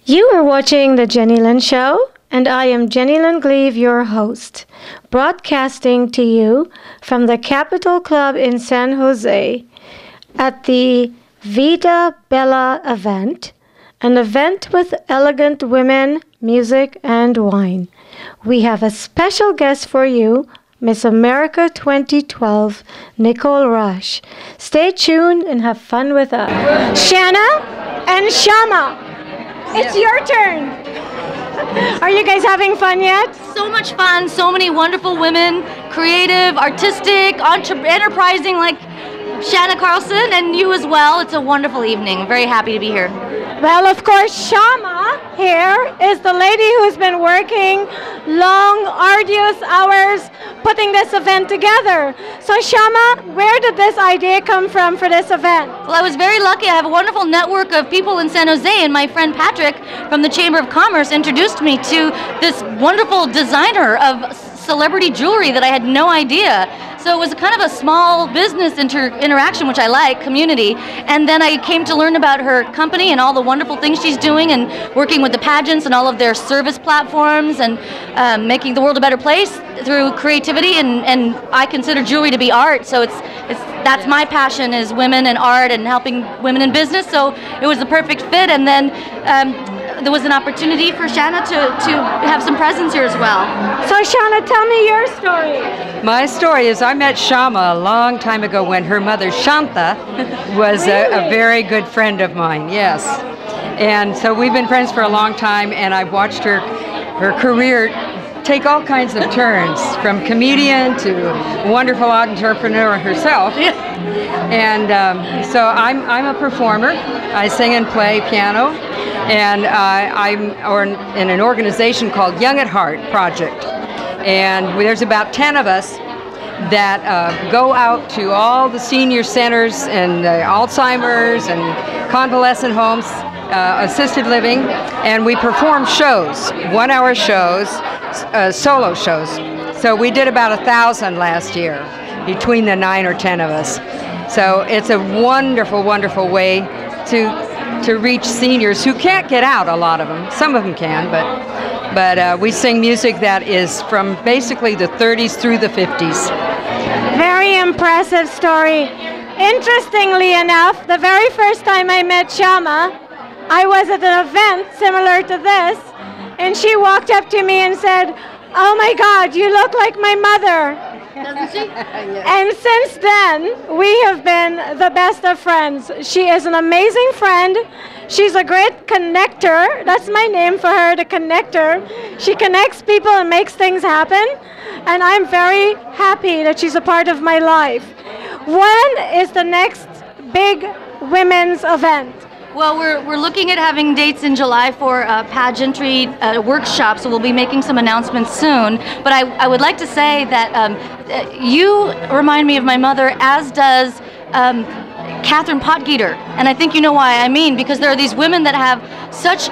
You are watching The Jennylyn Show, and I am Jennylyn Gleave, your host, broadcasting to you from the Capitol Club in San Jose at the Vita Bella event, an event with elegant women, music, and wine. We have a special guest for you, Miss America 2012, Nicole Rash. Stay tuned and have fun with us. Shanna and Shama. It's your turn. Are you guys having fun yet? So much fun, so many wonderful women, creative, artistic, enterprising like Shanna Carlson and you as well. It's a wonderful evening. Very happy to be here. Well, of course, Shama here is the lady who's been working long, arduous hours putting this event together. So Shama, where did this idea come from for this event? Well, I was very lucky. I have a wonderful network of people in San Jose, and my friend Patrick from the Chamber of Commerce introduced me to this wonderful designer of celebrity jewelry that I had no idea. So it was kind of a small business interaction, which I like, community. And then I came to learn about her company and all the wonderful things she's doing and working with the pageants and all of their service platforms and making the world a better place through creativity. And I consider jewelry to be art. So that's my passion, is women and art and helping women in business. So it was the perfect fit. And then there was an opportunity for Shanna to have some presence here as well. So Shanna, tell me your story. My story is I met Shama a long time ago when her mother Shanta was Really? a very good friend of mine, yes. And so we've been friends for a long time, and I've watched her career take all kinds of turns, from comedian to wonderful entrepreneur herself. And so I'm a performer. I sing and play piano, and I'm in an organization called Young at Heart Project. And there's about 10 of us that go out to all the senior centers and Alzheimer's and convalescent homes, assisted living, and we perform shows, 1-hour shows, solo shows. So we did about 1,000 last year between the 9 or 10 of us. So it's a wonderful, wonderful way to reach seniors who can't get out, a lot of them. Some of them can, but we sing music that is from basically the 30s through the 50s. Very impressive story. Interestingly enough, the very first time I met Shama, I was at an event similar to this, and she walked up to me and said, "Oh my God, you look like my mother." Doesn't she? And since then, we have been the best of friends. She is an amazing friend. She's a great connector. That's my name for her, the connector. She connects people and makes things happen. And I'm very happy that she's a part of my life. When is the next big women's event? Well, we're looking at having dates in July for a pageantry workshop, so we'll be making some announcements soon. But I would like to say that you remind me of my mother, as does Katherine Potgieter. And I think you know why I mean, because there are these women that have such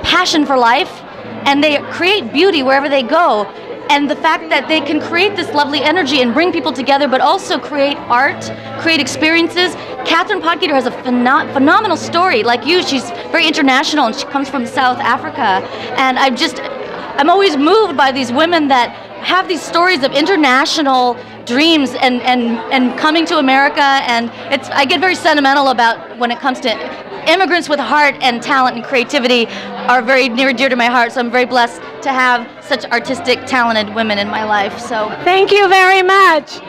passion for life, and they create beauty wherever they go. And the fact that they can create this lovely energy and bring people together, but also create art, create experiences. Katherine Potgieter has a phenomenal story. Like you, she's very international, and she comes from South Africa. And I'm always moved by these women that have these stories of international dreams and coming to America. And I get very sentimental about when it comes to immigrants with heart and talent and creativity are very near and dear to my heart. So I'm very blessed to have such artistic, talented women in my life. So thank you very much.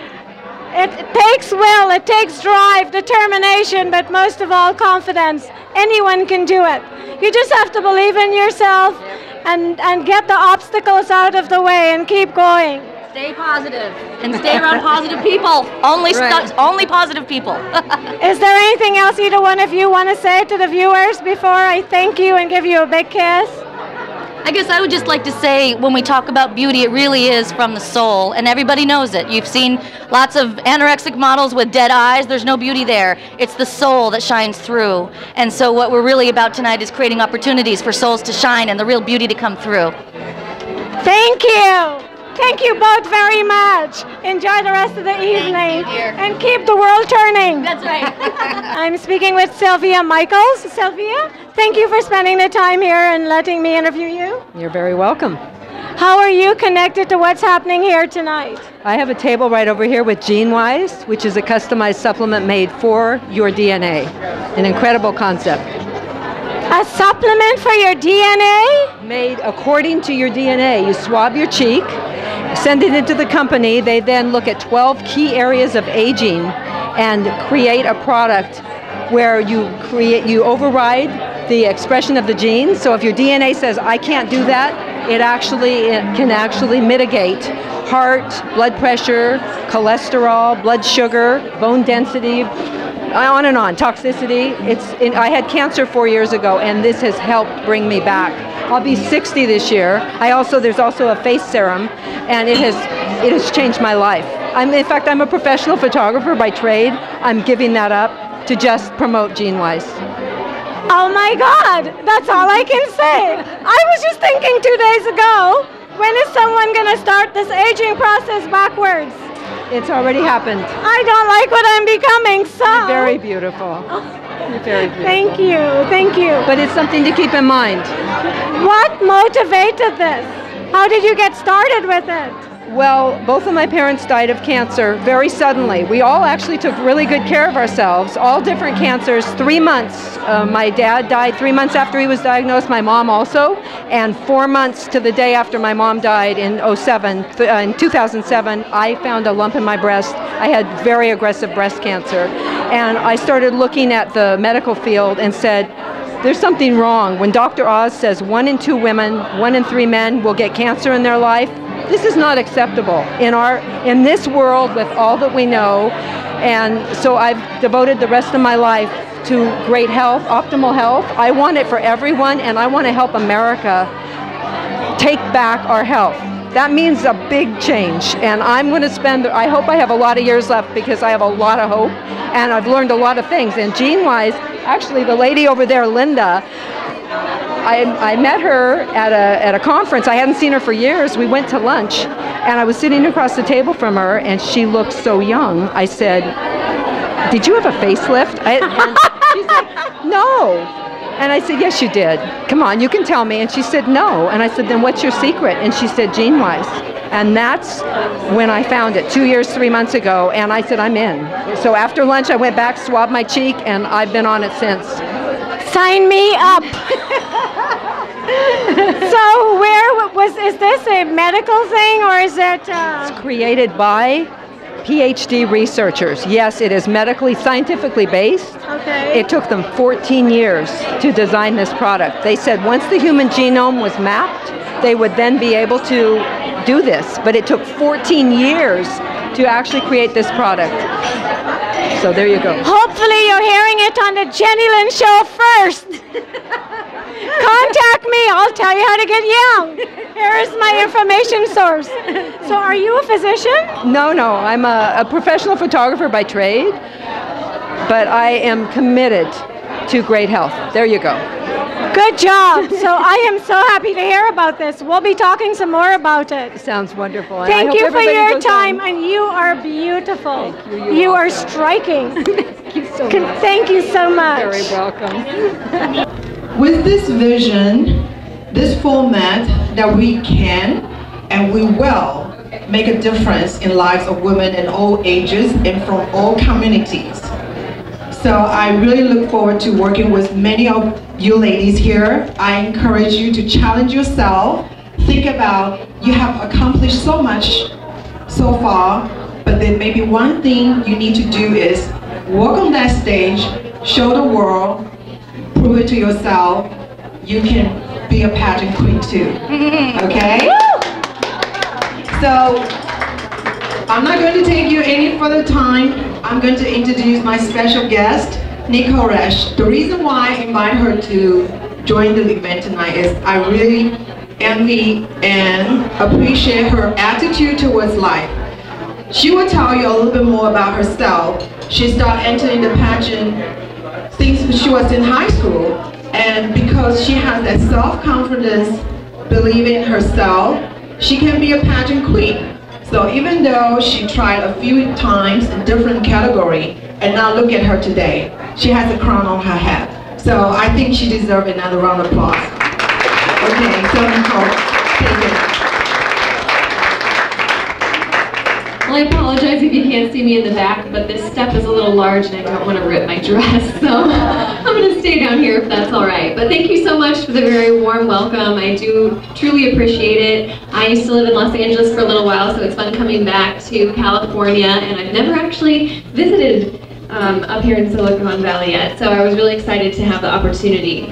It takes will, it takes drive, determination, but most of all, confidence. Anyone can do it. You just have to believe in yourself and get the obstacles out of the way and keep going. Stay positive and stay around positive people. Only positive people. Is there anything else either one of you want to say to the viewers before I thank you and give you a big kiss? I guess I would just like to say, when we talk about beauty, it really is from the soul, and everybody knows it. You've seen lots of anorexic models with dead eyes. There's no beauty there. It's the soul that shines through. And so what we're really about tonight is creating opportunities for souls to shine and the real beauty to come through. Thank you. Thank you both very much. Enjoy the rest of the evening and keep the world turning. That's right. I'm speaking with Sylvia Michaels. Sylvia, thank you for spending the time here and letting me interview you. You're very welcome. How are you connected to what's happening here tonight? I have a table right over here with GeneWise, which is a customized supplement made for your DNA. An incredible concept. A supplement for your DNA? Made according to your DNA. You swab your cheek, send it into the company. They then look at 12 key areas of aging and create a product where you override the expression of the genes. So if your DNA says, I can't do that, it can actually mitigate heart, blood pressure, cholesterol, blood sugar, bone density, on and on, toxicity. I had cancer 4 years ago, and this has helped bring me back. I'll be 60 this year. There's also a face serum, and it has changed my life. In fact, I'm a professional photographer by trade. I'm giving that up to just promote GeneWise. Oh my God, that's all I can say. I was just thinking 2 days ago, when is someone going to start this aging process backwards? It's already happened. I don't like what I'm becoming, so. You're very beautiful. You're very beautiful. Thank you, thank you. But it's something to keep in mind. What motivated this? How did you get started with it? Well, both of my parents died of cancer very suddenly. We all actually took really good care of ourselves, all different cancers, 3 months. My dad died 3 months after he was diagnosed, my mom also, and 4 months to the day after my mom died in 2007, I found a lump in my breast. I had very aggressive breast cancer, and I started looking at the medical field and said, there's something wrong. When Dr. Oz says 1 in 2 women, 1 in 3 men will get cancer in their life, this is not acceptable in this world with all that we know. And so I've devoted the rest of my life to great health, optimal health. I want it for everyone, and I want to help America take back our health. That means a big change, and I'm going to I hope I have a lot of years left because I have a lot of hope, and I've learned a lot of things. And GeneWise, actually the lady over there, Linda, I met her at a conference. I hadn't seen her for years. We went to lunch, and I was sitting across the table from her, and she looked so young. I said, did you have a facelift? And she's like, no. And I said, yes, you did. Come on, you can tell me. And she said, no. And I said, then what's your secret? And she said, GeneWise. And that's when I found it, 2 years, 3 months ago. And I said, I'm in. So after lunch, I went back, swabbed my cheek, and I've been on it since. Sign me up. So is this a medical thing, or is it? It's created by PhD researchers. Yes, it is medically, scientifically based. Okay. It took them 14 years to design this product. They said once the human genome was mapped, they would then be able to do this. But it took 14 years to actually create this product. So there you go. Hopefully you're hearing it on the Jennylyn show first. Contact me. I'll tell you how to get young. Here's my information source. So are you a physician? No. I'm a professional photographer by trade, but I am committed to great health. There you go. Good job. So I am so happy to hear about this. We'll be talking some more about it. Sounds wonderful. Thank you for your time, and you are beautiful. Thank you. You are striking. Thank you so much. Thank you so much. Very welcome. With this vision, this format, that we can and we will make a difference in lives of women in all ages and from all communities. So I really look forward to working with many of you ladies here. I encourage you to challenge yourself. Think about, you have accomplished so much so far, but then maybe one thing you need to do is walk on that stage, show the world, prove it to yourself, you can be a pageant queen too, okay? So, I'm not going to take you any further time. I'm going to introduce my special guest, Nicole Rash. The reason why I invite her to join the event tonight is I really envy and appreciate her attitude towards life. She will tell you a little bit more about herself. She started entering the pageant since she was in high school, and because she has that self-confidence, believing in herself, she can be a pageant queen. So even though she tried a few times in different category, and now look at her today, she has a crown on her head. So I think she deserves another round of applause. Okay, so Nicole, take it. Well, I apologize if you can't see me in the back, but this step is a little large and I don't want to rip my dress, so I'm going to stay down here if that's all right. But thank you so much for the very warm welcome. I do truly appreciate it. I used to live in Los Angeles for a little while, so it's fun coming back to California, and I've never actually visited up here in Silicon Valley yet, so I was really excited to have the opportunity.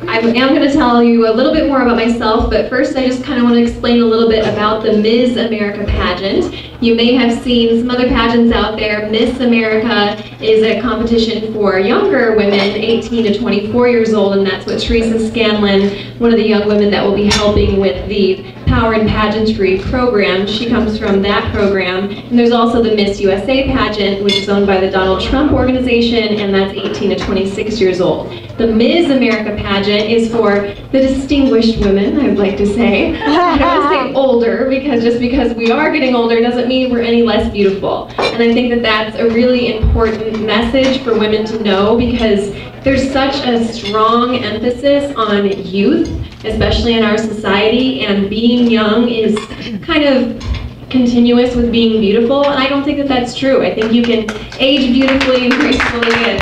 I am going to tell you a little bit more about myself, but first I just kind of want to explain a little bit about the Ms. America pageant. You may have seen some other pageants out there. Miss America is a competition for younger women, 18 to 24 years old, and that's what Teresa Scanlon, one of the young women that will be helping with the Power in Pageantry program. She comes from that program. And there's also the Miss USA pageant, which is owned by the Donald Trump organization, and that's 18 to 26 years old. The Ms. America pageant is for the distinguished women, I would like to say. I don't want to say older, because just because we are getting older doesn't mean we're any less beautiful. And I think that that's a really important message for women to know, because there's such a strong emphasis on youth, especially in our society, and being young is kind of continuous with being beautiful, and I don't think that that's true. I think you can age beautifully and gracefully, and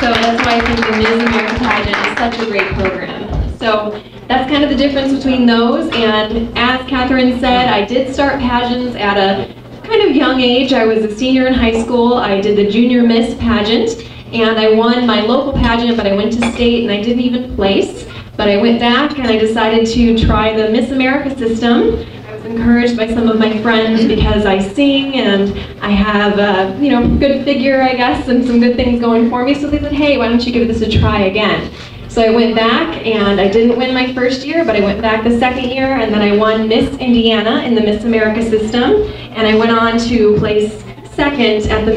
so that's why I think the Ms. America pageant is such a great program. So that's kind of the difference between those, and as Katherine said, I did start pageants at a kind of young age. I was a senior in high school. I did the Junior Miss pageant, and I won my local pageant, but I went to state and I didn't even place. But I went back and I decided to try the Miss America system. I was encouraged by some of my friends because I sing and I have a good figure, I guess, and some good things going for me. So they said, hey, why don't you give this a try again? So I went back, and I didn't win my first year, but I went back the second year, and then I won Miss Indiana in the Miss America system, and I went on to place second at the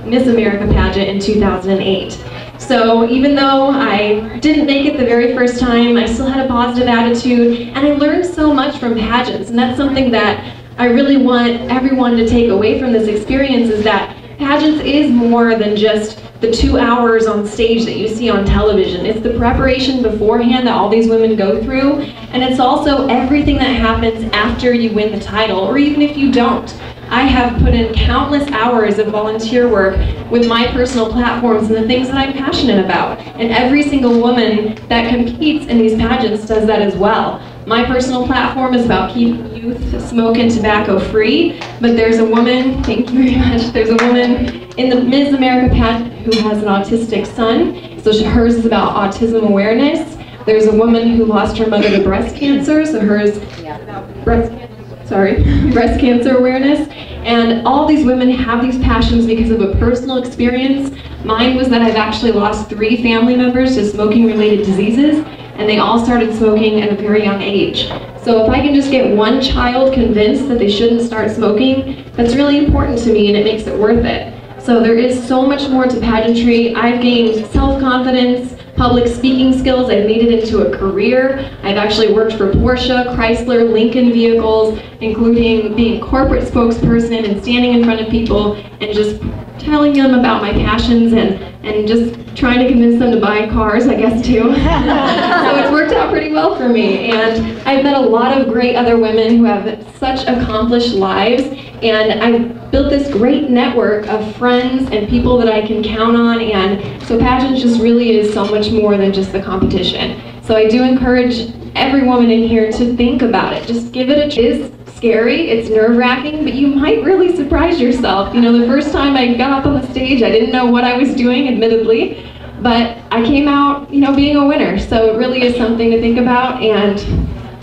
Miss America pageant in 2008. So even though I didn't make it the very first time, I still had a positive attitude, and I learned so much from pageants, and that's something that I really want everyone to take away from this experience, is that pageants is more than just the 2 hours on stage that you see on television. It's the preparation beforehand that all these women go through, and it's also everything that happens after you win the title, or even if you don't. I have put in countless hours of volunteer work with my personal platforms and the things that I'm passionate about. And every single woman that competes in these pageants does that as well. My personal platform is about keeping youth smoke and tobacco free, but there's a woman, thank you very much, there's a woman in the Ms. America pageant who has an autistic son, so hers is about autism awareness. There's a woman who lost her mother to breast cancer, so hers is about breast cancer awareness. And all these women have these passions because of a personal experience. Mine was that I've actually lost 3 family members to smoking-related diseases, and they all started smoking at a very young age. So if I can just get one child convinced that they shouldn't start smoking, that's really important to me, and it makes it worth it. So there is so much more to pageantry. I've gained self-confidence, public speaking skills. I've made it into a career. I've actually worked for Porsche, Chrysler, Lincoln vehicles, including being a corporate spokesperson and standing in front of people and just telling them about my passions and just trying to convince them to buy cars, I guess, too. So it's worked out pretty well for me. And I've met a lot of great other women who have such accomplished lives, and I've built this great network of friends and people that I can count on, and so pageants just really is so much more than just the competition. So I do encourage every woman in here to think about it. Just give it a try. It is scary, it's nerve-wracking, but you might really surprise yourself. You know, the first time I got up on the stage, I didn't know what I was doing, admittedly, but I came out, being a winner. So it really is something to think about, and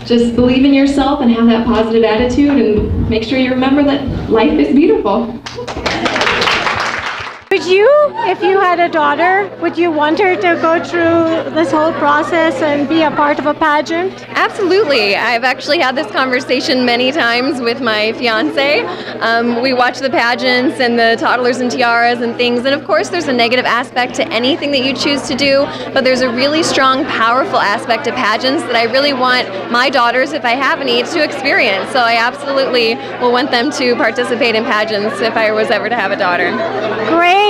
just believe in yourself and have that positive attitude, and make sure you remember that life is beautiful. Would you, if you had a daughter, would you want her to go through this whole process and be a part of a pageant? Absolutely. I've actually had this conversation many times with my fiance. We watch the pageants and the toddlers and tiaras and things, and of course there's a negative aspect to anything that you choose to do, but there's a really strong, powerful aspect to pageants that I really want my daughters, if I have any, to experience. So I absolutely will want them to participate in pageants if I was ever to have a daughter. Great.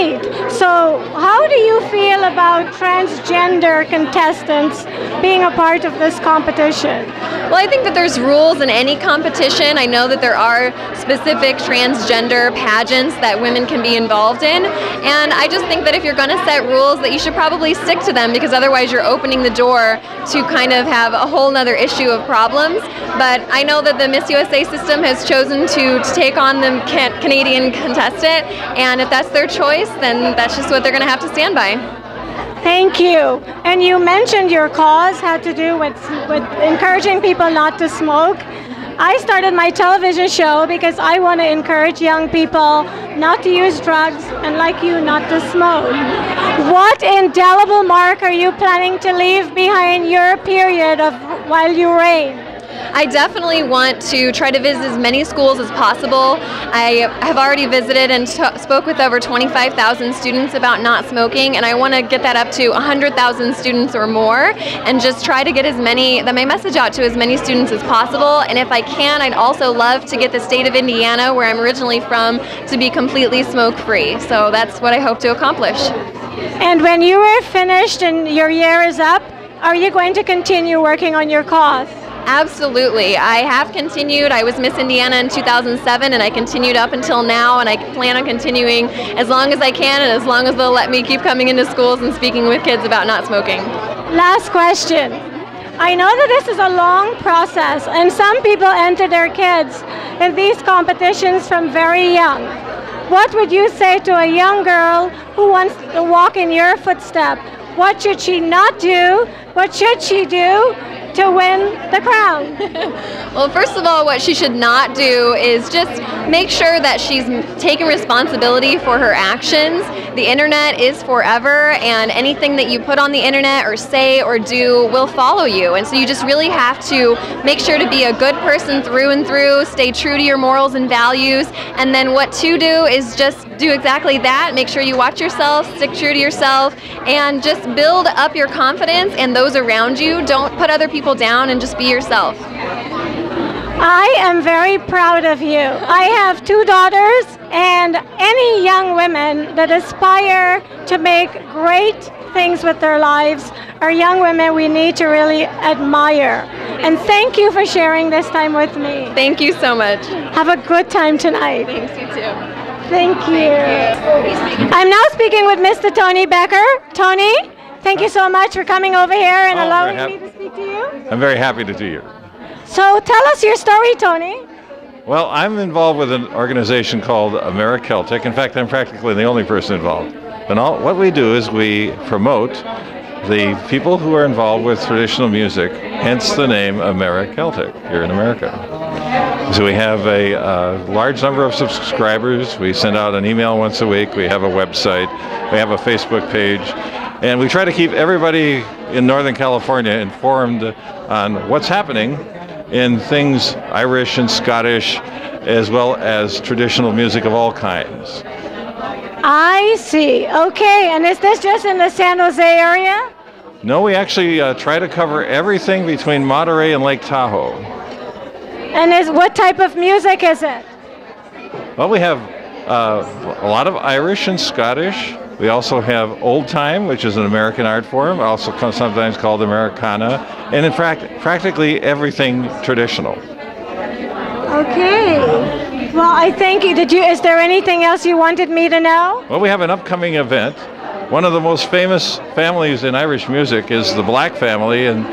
So how do you feel about transgender contestants being a part of this competition? Well, I think that there's rules in any competition. I know that there are specific transgender pageants that women can be involved in, and I just think that if you're going to set rules, that you should probably stick to them, because otherwise you're opening the door to kind of have a whole nother issue of problems. But I know that the Miss USA system has chosen to take on the Canadian contestant, and if that's their choice, then that's just what they're going to have to stand by. Thank you. And you mentioned your cause had to do with encouraging people not to smoke. I started my television show because I want to encourage young people not to use drugs and, like you, not to smoke. What indelible mark are you planning to leave behind your period of while you reign? I definitely want to try to visit as many schools as possible. I have already visited and spoke with over 25,000 students about not smoking, and I want to get that up to 100,000 students or more, and just try to get my message out to as many students as possible. And if I can, I'd also love to get the state of Indiana, where I'm originally from, to be completely smoke-free. So that's what I hope to accomplish. And when you are finished and your year is up, are you going to continue working on your cause? Absolutely. I have continued. I was Miss Indiana in 2007, and I continued up until now, and I plan on continuing as long as I can, and as long as they'll let me keep coming into schools and speaking with kids about not smoking. Last question. I know that this is a long process, and some people enter their kids in these competitions from very young. What would you say to a young girl who wants to walk in your footsteps? What should she not do? What should she do to win the crown? Well, first of all, what she should not do is just make sure that she's taking responsibility for her actions. The internet is forever, and anything that you put on the internet or say or do will follow you. And so you just really have to make sure to be a good person through and through, stay true to your morals and values, and then what to do is just do exactly that. Make sure you watch yourself, stick true to yourself, and just build up your confidence and those around you. Don't put other people down, and just be yourself. I am very proud of you. I have 2 daughters, and any young women that aspire to make great things with their lives are young women we need to really admire. And thank you for sharing this time with me. Thank you so much. Have a good time tonight. Thanks, you too. Thank you. I'm now speaking with Mr. Tony Becker. Tony, thank you so much for coming over here and allowing me to speak to you. I'm very happy to do you. So tell us your story, Tony. Well, I'm involved with an organization called AmeriCeltic. In fact, I'm practically the only person involved. And what we do is we promote the people who are involved with traditional music, hence the name AmeriCeltic here in America. So we have a large number of subscribers. We send out an email once a week. We have a website. We have a Facebook page. And we try to keep everybody in Northern California informed on what's happening in things Irish and Scottish, as well as traditional music of all kinds. I see. Okay, and is this just in the San Jose area? No, we actually try to cover everything between Monterey and Lake Tahoe. And what type of music is it? Well, we have a lot of Irish and Scottish. We also have old time, which is an American art form, also sometimes called Americana, and in fact, practically everything traditional. Okay. Well, I thank you. Is there anything else you wanted me to know? Well, we have an upcoming event. One of the most famous families in Irish music is the Black family, and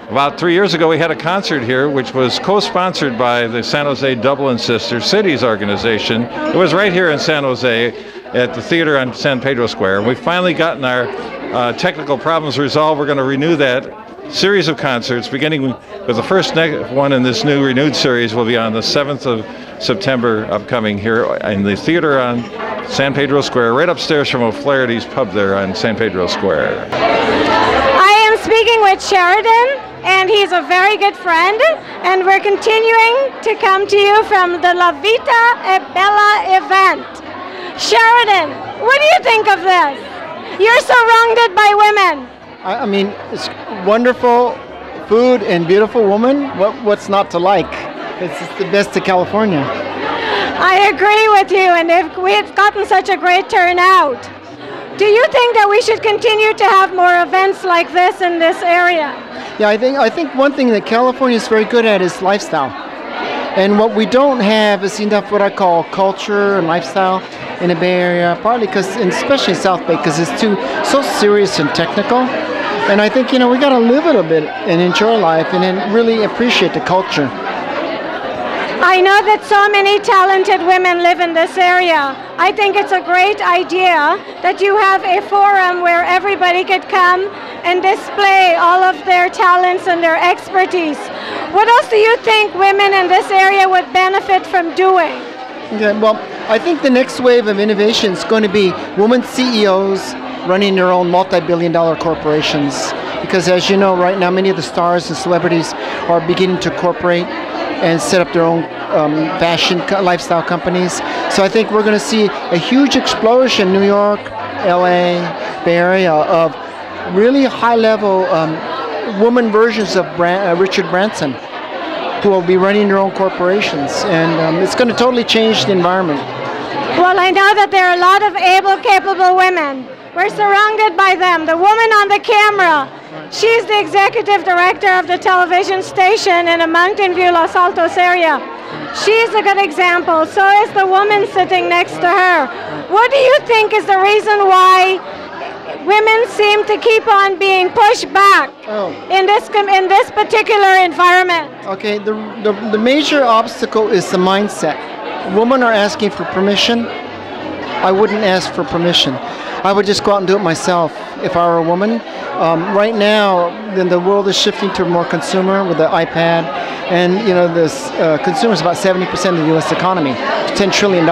about 3 years ago we had a concert here which was co-sponsored by the San Jose Dublin Sister Cities organization. It was right here in San Jose at the theater on San Pedro Square. We've finally gotten our technical problems resolved. We're going to renew that series of concerts, beginning with the first one in this new renewed series will be on the 7th of September upcoming here in the theater on San Pedro Square, right upstairs from O'Flaherty's pub there on San Pedro Square. I am speaking with Sheridan, and he's a very good friend, and we're continuing to come to you from the La Vita e Bella event. Sheridan, what do you think of this? You're surrounded by women. I mean, it's wonderful food and beautiful woman. What's not to like? It's the best of California. I agree with you, and we've gotten such a great turnout. Do you think that we should continue to have more events like this in this area? Yeah, I think one thing that California is very good at is lifestyle. And what we don't have is enough what I call culture and lifestyle in the Bay Area, partly because, and especially in South Bay, because it's so serious and technical. And I think, we got to live it a bit and enjoy life and then really appreciate the culture. I know that so many talented women live in this area. I think it's a great idea that you have a forum where everybody could come and display all of their talents and their expertise. What else do you think women in this area would benefit from doing? Okay, well, I think the next wave of innovation is going to be women CEOs running their own multi-billion-dollar corporations. Because as you know, right now, many of the stars and celebrities are beginning to incorporate and set up their own fashion lifestyle companies. So I think we're going to see a huge explosion in New York, LA, Bay Area of really high-level woman versions of Richard Branson, who will be running their own corporations. And it's going to totally change the environment. Well, I know that there are a lot of able, capable women. We're surrounded by them. The woman on the camera, she's the executive director of the television station in the Mountain View, Los Altos area. She's a good example. So is the woman sitting next to her. What do you think is the reason why women seem to keep on being pushed back in this particular environment? Okay, the major obstacle is the mindset. Women are asking for permission. I wouldn't ask for permission. I would just go out and do it myself if I were a woman. Right now, then the world is shifting to more consumer with the iPad, and this consumer is about 70% of the U.S. economy, $10 trillion.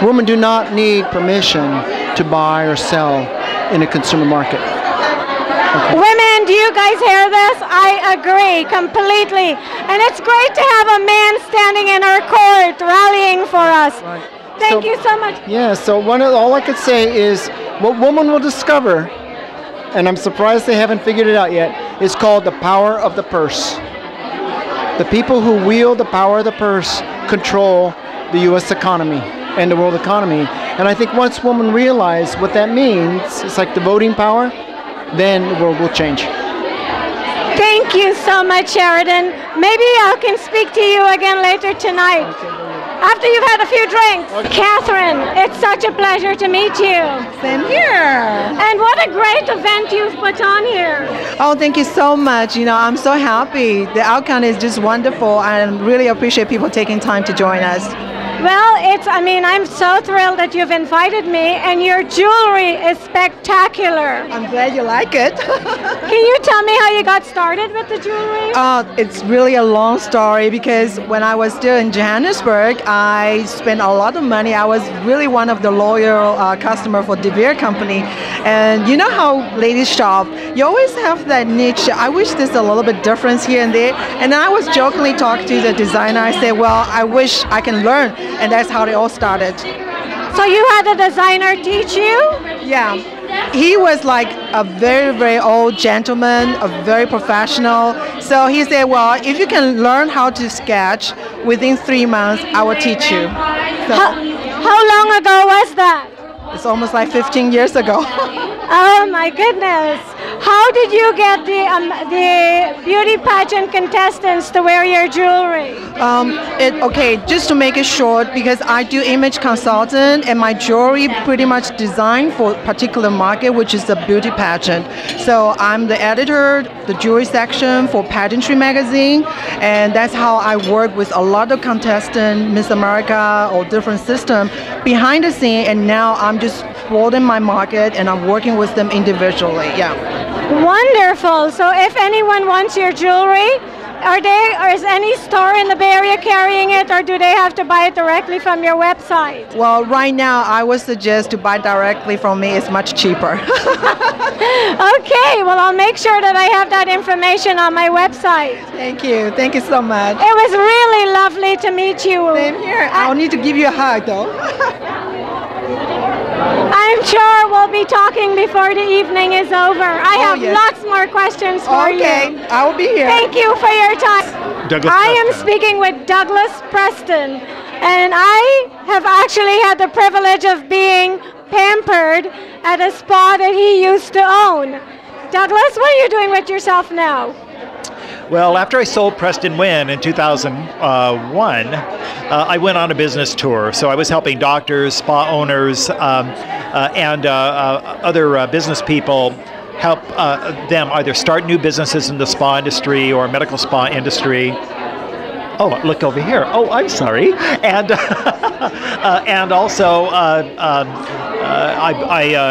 Women do not need permission to buy or sell in a consumer market. Okay. Women, do you guys hear this? I agree completely, and it's great to have a man standing in our court rallying for us. Right. Thank you so much. Yeah, so all I could say is what women will discover, and I'm surprised they haven't figured it out yet, is called the power of the purse. The people who wield the power of the purse control the U.S. economy and the world economy. And I think once women realize what that means, it's like the voting power, then the world will change. Thank you so much, Sheridan. Maybe I can speak to you again later tonight. After you've had a few drinks. Okay. Katherine, it's such a pleasure to meet you. Same here. And what a great event you've put on here. Oh, thank you so much. I'm so happy. The outcome is just wonderful. I really appreciate people taking time to join us. Well, I'm so thrilled that you've invited me, and your jewelry is spectacular. I'm glad you like it. Can you tell me how you got started with the jewelry? It's really a long story, because when I was still in Johannesburg, I spent a lot of money. I was really one of the loyal customer for De Beer Company. And you know how ladies shop, you always have that niche. I wish there's a little bit difference here and there. And I was jokingly talking to the designer. I said, well, I wish I can learn. And that's how it all started. So you had a designer teach you? Yeah. He was like a very, very old gentleman, a very professional. So he said, well, if you can learn how to sketch within 3 months, I will teach you. So, how long ago was that? It's almost like 15 years ago. Oh my goodness. How did you get the beauty pageant contestants to wear your jewelry? Just to make it short, because I do image consultant, and my jewelry pretty much designed for a particular market, which is the beauty pageant. So I'm the editor, the jewelry section for Pageantry magazine, and that's how I work with a lot of contestants, Miss America or different system behind the scene, and now I'm just broadening my market and I'm working with them individually. Yeah. Wonderful. So if anyone wants your jewelry, or is any store in the Bay Area carrying it, or do they have to buy it directly from your website? Well, right now, I would suggest to buy directly from me. It's much cheaper. Okay, well, I'll make sure that I have that information on my website. Thank you. Thank you so much. It was really lovely to meet you. Same here. I'll need to give you a hug, though. I'm sure we'll be talking before the evening is over. I have yes. lots more questions for you. Okay, I will be here. Thank you for your time. Douglas I am Preston. speaking with Douglas Preston, and I have actually had the privilege of being pampered at a spa that he used to own. Douglas, what are you doing with yourself now? Well, after I sold Preston Wynn in 2001, I went on a business tour. So I was helping doctors, spa owners, and other business people help them either start new businesses in the spa industry or medical spa industry. Oh, look over here. Oh, I'm sorry. And and also I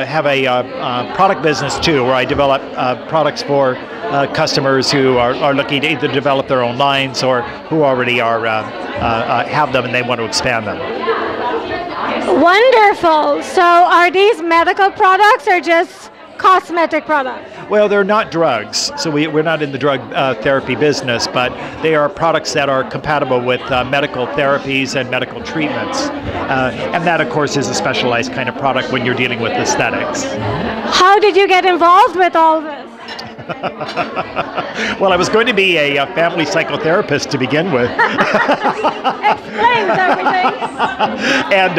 have a product business too, where I develop products for customers who are looking to either develop their own lines or who already are have them and they want to expand them. Wonderful. So are these medical products or just cosmetic products? Well, they're not drugs, so we're not in the drug therapy business, but they are products that are compatible with medical therapies and medical treatments. And that, of course, is a specialized kind of product when you're dealing with aesthetics. How did you get involved with all this? Well, I was going to be a family psychotherapist to begin with. Explains everything. And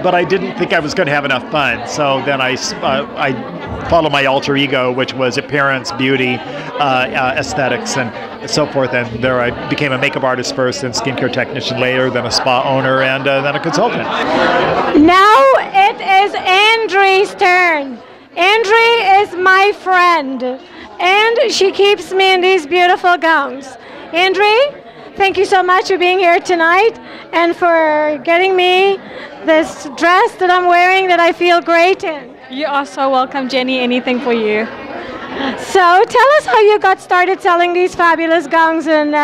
but I didn't think I was going to have enough fun, so then I followed my alter ego, which was appearance, beauty, aesthetics, and so forth. And there I became a makeup artist first, then skincare technician later, then a spa owner, and then a consultant. Now it is Andrea's turn. Andrea is my friend, and she keeps me in these beautiful gowns. Andrea, thank you so much for being here tonight and for getting me this dress that I'm wearing that I feel great in. You are so welcome, Jenny. Anything for you. So tell us how you got started selling these fabulous gowns in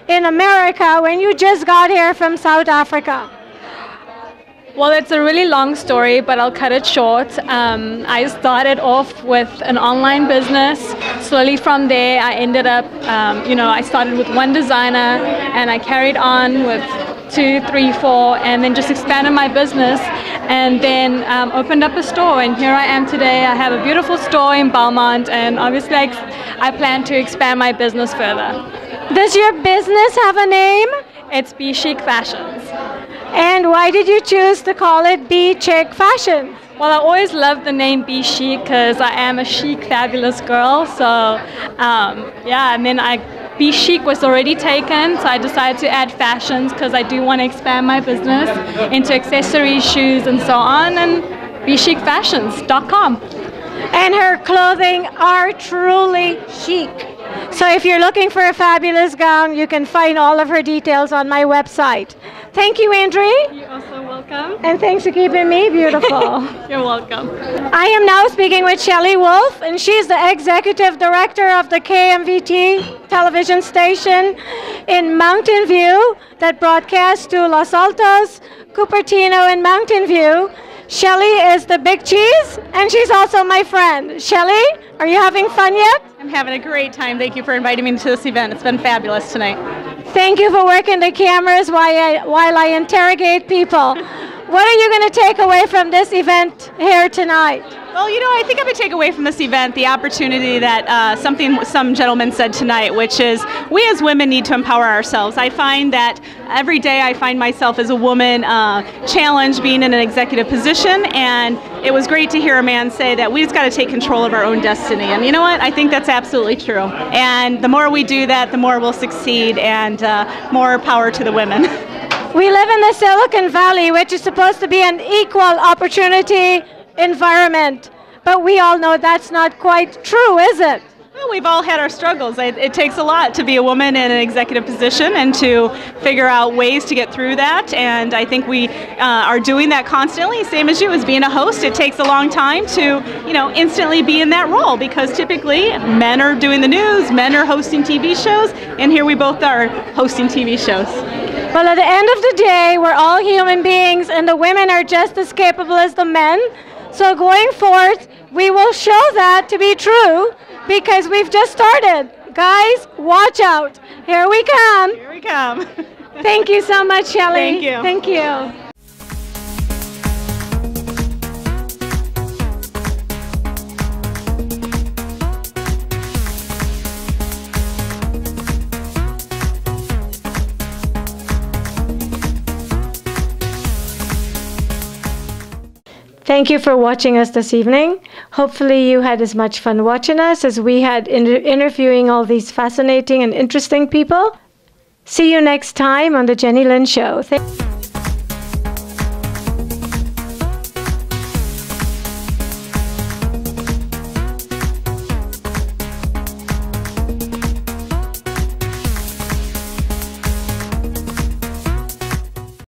America when you just got here from South Africa. Well, it's a really long story, but I'll cut it short. I started off with an online business. Slowly from there, I ended up, I started with one designer, and I carried on with 2, 3, 4, and then just expanded my business, and then opened up a store. And here I am today. I have a beautiful store in Belmont, and obviously I plan to expand my business further. Does your business have a name? It's Be Chic Fashions. And why did you choose to call it Be Chic Fashion? Well, I always loved the name Be Chic because I am a chic, fabulous girl. So, and then Be Chic was already taken, so I decided to add fashions because I do want to expand my business into accessories, shoes, and so on, and BeChicFashions.com. And her clothing are truly chic. So if you're looking for a fabulous gown, you can find all of her details on my website. Thank you, Andrea. You're also welcome. And thanks for keeping me beautiful. You're welcome. I am now speaking with Shelley Wolf, and she's the executive director of the KMVT television station in Mountain View that broadcasts to Los Altos, Cupertino, and Mountain View. Shelley is the big cheese, and she's also my friend. Shelley, are you having fun yet? I'm having a great time. Thank you for inviting me to this event. It's been fabulous tonight. Thank you for working the cameras while I interrogate people. What are you going to take away from this event here tonight? Well, I think I'm going to take away from this event the opportunity that some gentleman said tonight, which is we as women need to empower ourselves. I find that every day I find myself as a woman challenged being in an executive position, and it was great to hear a man say that we just got to take control of our own destiny. And you know what? I think that's absolutely true. And the more we do that, the more we'll succeed, and more power to the women. We live in the Silicon Valley, which is supposed to be an equal opportunity environment, but we all know that's not quite true, is it? Well, we've all had our struggles. It takes a lot to be a woman in an executive position and to figure out ways to get through that. And I think we are doing that constantly, same as you, as being a host. It takes a long time to, instantly be in that role, because typically men are doing the news, men are hosting TV shows, and here we both are hosting TV shows. Well, at the end of the day, we're all human beings, and the women are just as capable as the men. So going forth, we will show that to be true, because we've just started. Guys, watch out. Here we come. Here we come. Thank you so much, Shelley. Thank you. Thank you. Thank you for watching us this evening. Hopefully you had as much fun watching us as we had interviewing all these fascinating and interesting people. See you next time on The Jennylyn Show.